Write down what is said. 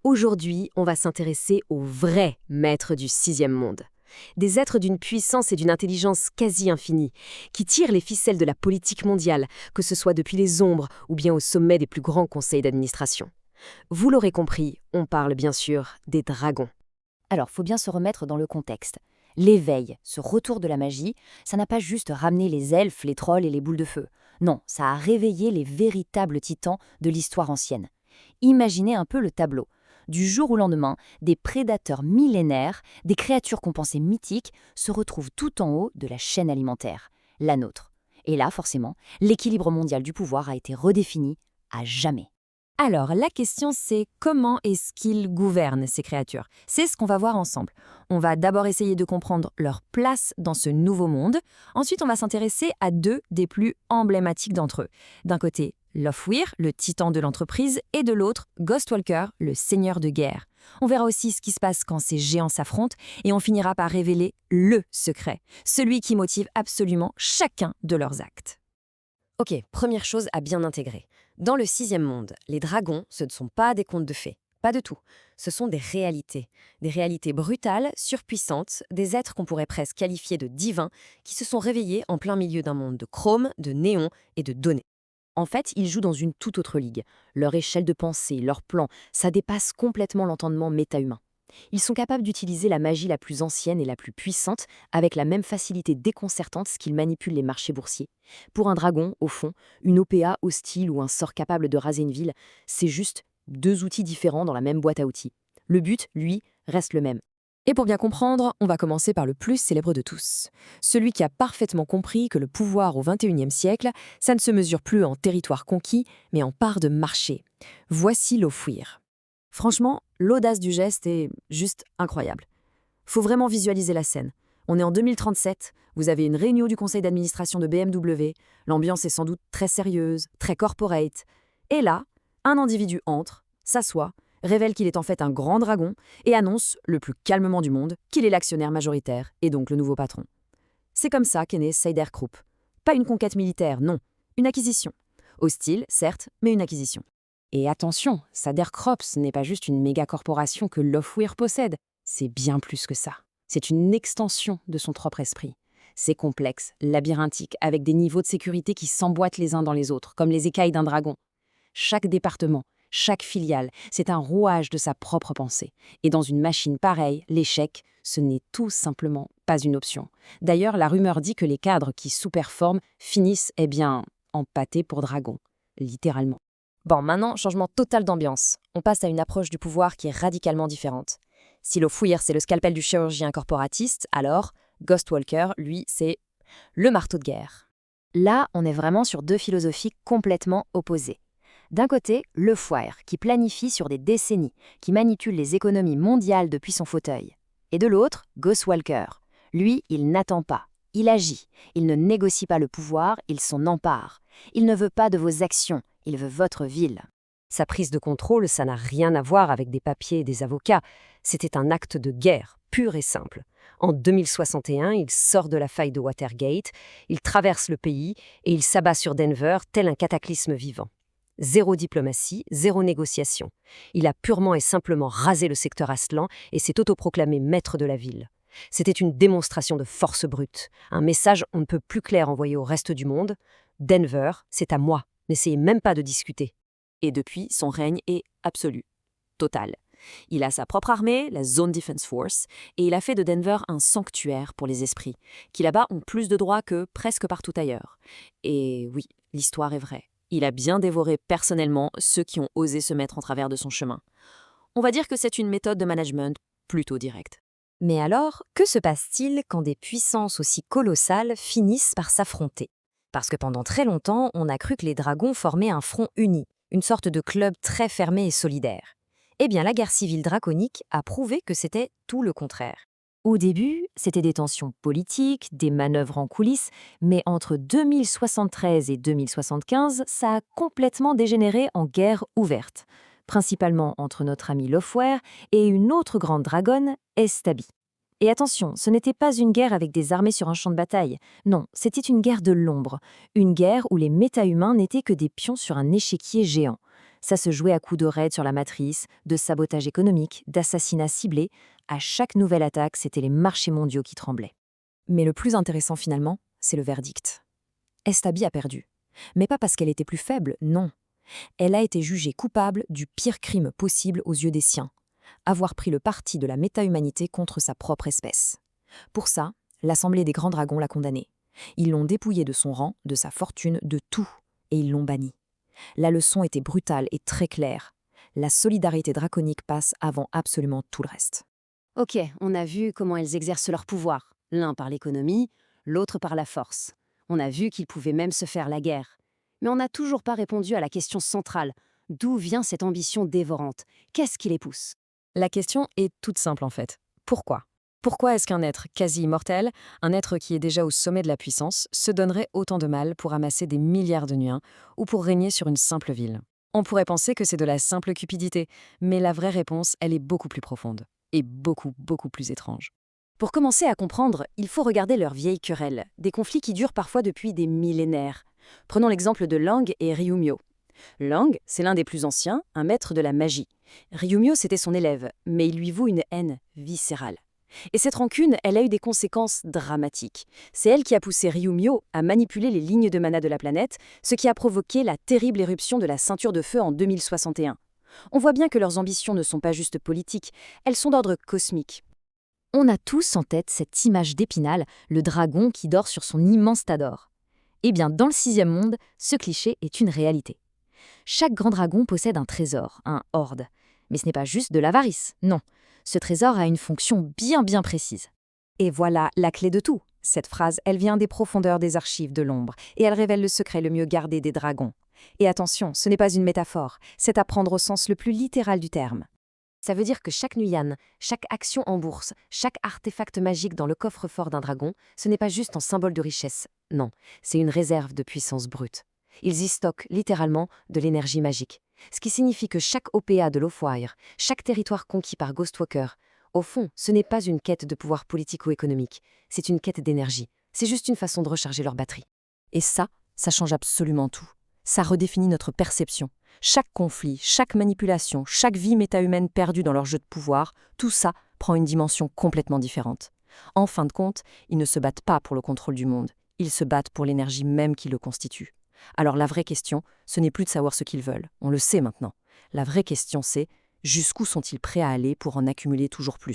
Aujourd'hui, on va s'intéresser aux vrais maîtres du sixième monde. Des êtres d'une puissance et d'une intelligence quasi infinie, qui tirent les ficelles de la politique mondiale, que ce soit depuis les ombres ou bien au sommet des plus grands conseils d'administration. Vous l'aurez compris, on parle bien sûr des dragons. Alors, faut bien se remettre dans le contexte. L'éveil, ce retour de la magie, ça n'a pas juste ramené les elfes, les trolls et les boules de feu. Non, ça a réveillé les véritables titans de l'histoire ancienne. Imaginez un peu le tableau. Du jour au lendemain, des prédateurs millénaires, des créatures qu'on pensait mythiques, se retrouvent tout en haut de la chaîne alimentaire, la nôtre. Et là, forcément, l'équilibre mondial du pouvoir a été redéfini à jamais. Alors, la question c'est comment est-ce qu'ils gouvernent ces créatures? C'est ce qu'on va voir ensemble. On va d'abord essayer de comprendre leur place dans ce nouveau monde. Ensuite, on va s'intéresser à deux des plus emblématiques d'entre eux. D'un côté, Lofwyr, le titan de l'entreprise, et de l'autre, Ghostwalker, le seigneur de guerre. On verra aussi ce qui se passe quand ces géants s'affrontent et on finira par révéler le secret, celui qui motive absolument chacun de leurs actes. Ok, première chose à bien intégrer. Dans le sixième monde, les dragons, ce ne sont pas des contes de fées. Pas du tout. Ce sont des réalités. Des réalités brutales, surpuissantes, des êtres qu'on pourrait presque qualifier de divins, qui se sont réveillés en plein milieu d'un monde de chrome, de néon et de données. En fait, ils jouent dans une toute autre ligue. Leur échelle de pensée, leur plan, ça dépasse complètement l'entendement méta-humain. Ils sont capables d'utiliser la magie la plus ancienne et la plus puissante avec la même facilité déconcertante qu'ils manipulent les marchés boursiers. Pour un dragon, au fond, une OPA hostile ou un sort capable de raser une ville, c'est juste deux outils différents dans la même boîte à outils. Le but, lui, reste le même. Et pour bien comprendre, on va commencer par le plus célèbre de tous. Celui qui a parfaitement compris que le pouvoir au XXIe siècle, ça ne se mesure plus en territoire conquis, mais en part de marché. Voici Lofwyr. Franchement, l'audace du geste est juste incroyable. Faut vraiment visualiser la scène. On est en 2037, vous avez une réunion du conseil d'administration de BMW, l'ambiance est sans doute très sérieuse, très corporate. Et là, un individu entre, s'assoit, révèle qu'il est en fait un grand dragon et annonce, le plus calmement du monde, qu'il est l'actionnaire majoritaire et donc le nouveau patron. C'est comme ça qu'est né Seider Group. Pas une conquête militaire, non, une acquisition. Hostile, certes, mais une acquisition. Et attention, Sader Crops n'est pas juste une méga-corporation que Lofwyr possède, c'est bien plus que ça. C'est une extension de son propre esprit. C'est complexe, labyrinthique, avec des niveaux de sécurité qui s'emboîtent les uns dans les autres, comme les écailles d'un dragon. Chaque département, chaque filiale, c'est un rouage de sa propre pensée. Et dans une machine pareille, l'échec, ce n'est tout simplement pas une option. D'ailleurs, la rumeur dit que les cadres qui sous-performent finissent, empâtés pour dragon, littéralement. Bon, maintenant, changement total d'ambiance. On passe à une approche du pouvoir qui est radicalement différente. Si Lofwyr, c'est le scalpel du chirurgien corporatiste, alors Ghostwalker, lui, c'est le marteau de guerre. Là, on est vraiment sur deux philosophies complètement opposées. D'un côté, Lofwyr, qui planifie sur des décennies, qui manipule les économies mondiales depuis son fauteuil. Et de l'autre, Ghostwalker. Lui, il n'attend pas, il agit. Il ne négocie pas le pouvoir, il s'en empare. Il ne veut pas de vos actions, il veut votre ville. Sa prise de contrôle, ça n'a rien à voir avec des papiers et des avocats. C'était un acte de guerre, pur et simple. En 2061, il sort de la faille de Watergate, il traverse le pays et il s'abat sur Denver tel un cataclysme vivant. Zéro diplomatie, zéro négociation. Il a purement et simplement rasé le secteur Aztlan et s'est autoproclamé maître de la ville. C'était une démonstration de force brute, un message on ne peut plus clair envoyé au reste du monde. Denver, c'est à moi, n'essayez même pas de discuter. Et depuis, son règne est absolu, total. Il a sa propre armée, la Zone Defense Force, et il a fait de Denver un sanctuaire pour les esprits, qui là-bas ont plus de droits que presque partout ailleurs. Et oui, l'histoire est vraie. Il a bien dévoré personnellement ceux qui ont osé se mettre en travers de son chemin. On va dire que c'est une méthode de management plutôt directe. Mais alors, que se passe-t-il quand des puissances aussi colossales finissent par s'affronter? Parce que pendant très longtemps, on a cru que les dragons formaient un front uni, une sorte de club très fermé et solidaire. Eh bien, la guerre civile draconique a prouvé que c'était tout le contraire. Au début, c'était des tensions politiques, des manœuvres en coulisses, mais entre 2073 et 2075, ça a complètement dégénéré en guerre ouverte, principalement entre notre ami Lofwyr et une autre grande dragonne, Estabi. Et attention, ce n'était pas une guerre avec des armées sur un champ de bataille. Non, c'était une guerre de l'ombre. Une guerre où les méta-humains n'étaient que des pions sur un échiquier géant. Ça se jouait à coups de raids sur la matrice, de sabotage économique, d'assassinats ciblés. À chaque nouvelle attaque, c'étaient les marchés mondiaux qui tremblaient. Mais le plus intéressant finalement, c'est le verdict. Estabi a perdu. Mais pas parce qu'elle était plus faible, non. Elle a été jugée coupable du pire crime possible aux yeux des siens, avoir pris le parti de la méta-humanité contre sa propre espèce. Pour ça, l'Assemblée des Grands Dragons l'a condamnée. Ils l'ont dépouillée de son rang, de sa fortune, de tout, et ils l'ont bannie. La leçon était brutale et très claire. La solidarité draconique passe avant absolument tout le reste. Ok, on a vu comment elles exercent leur pouvoir, l'un par l'économie, l'autre par la force. On a vu qu'ils pouvaient même se faire la guerre. Mais on n'a toujours pas répondu à la question centrale. D'où vient cette ambition dévorante? Qu'est-ce qui les pousse? La question est toute simple en fait. Pourquoi ? Pourquoi est-ce qu'un être quasi immortel, un être qui est déjà au sommet de la puissance, se donnerait autant de mal pour amasser des milliards de nuins ou pour régner sur une simple ville? On pourrait penser que c'est de la simple cupidité, mais la vraie réponse, elle est beaucoup plus profonde et beaucoup, beaucoup plus étrange. Pour commencer à comprendre, il faut regarder leurs vieilles querelles, des conflits qui durent parfois depuis des millénaires. Prenons l'exemple de Lang et Ryumyo. Lang, c'est l'un des plus anciens, un maître de la magie. Ryumyo, c'était son élève, mais il lui voue une haine viscérale. Et cette rancune, elle a eu des conséquences dramatiques. C'est elle qui a poussé Ryumyo à manipuler les lignes de mana de la planète, ce qui a provoqué la terrible éruption de la ceinture de feu en 2061. On voit bien que leurs ambitions ne sont pas juste politiques, elles sont d'ordre cosmique. On a tous en tête cette image d'Épinal, le dragon qui dort sur son immense tas d'or. Eh bien, dans le sixième monde, ce cliché est une réalité. Chaque grand dragon possède un trésor, un hoard. Mais ce n'est pas juste de l'avarice, non. Ce trésor a une fonction bien précise. Et voilà la clé de tout. Cette phrase, elle vient des profondeurs des archives de l'ombre, et elle révèle le secret le mieux gardé des dragons. Et attention, ce n'est pas une métaphore, c'est à prendre au sens le plus littéral du terme. Ça veut dire que chaque Nuyan, chaque action en bourse, chaque artefact magique dans le coffre-fort d'un dragon, ce n'est pas juste un symbole de richesse, non, c'est une réserve de puissance brute. Ils y stockent littéralement de l'énergie magique. Ce qui signifie que chaque OPA de Lawfire, chaque territoire conquis par Ghostwalker, au fond, ce n'est pas une quête de pouvoir politico-économique, c'est une quête d'énergie. C'est juste une façon de recharger leur batterie. Et ça change absolument tout. Ça redéfinit notre perception. Chaque conflit, chaque manipulation, chaque vie méta-humaine perdue dans leur jeu de pouvoir, tout ça prend une dimension complètement différente. En fin de compte, ils ne se battent pas pour le contrôle du monde, ils se battent pour l'énergie même qui le constitue. Alors la vraie question, ce n'est plus de savoir ce qu'ils veulent, on le sait maintenant. La vraie question c'est, jusqu'où sont-ils prêts à aller pour en accumuler toujours plus ?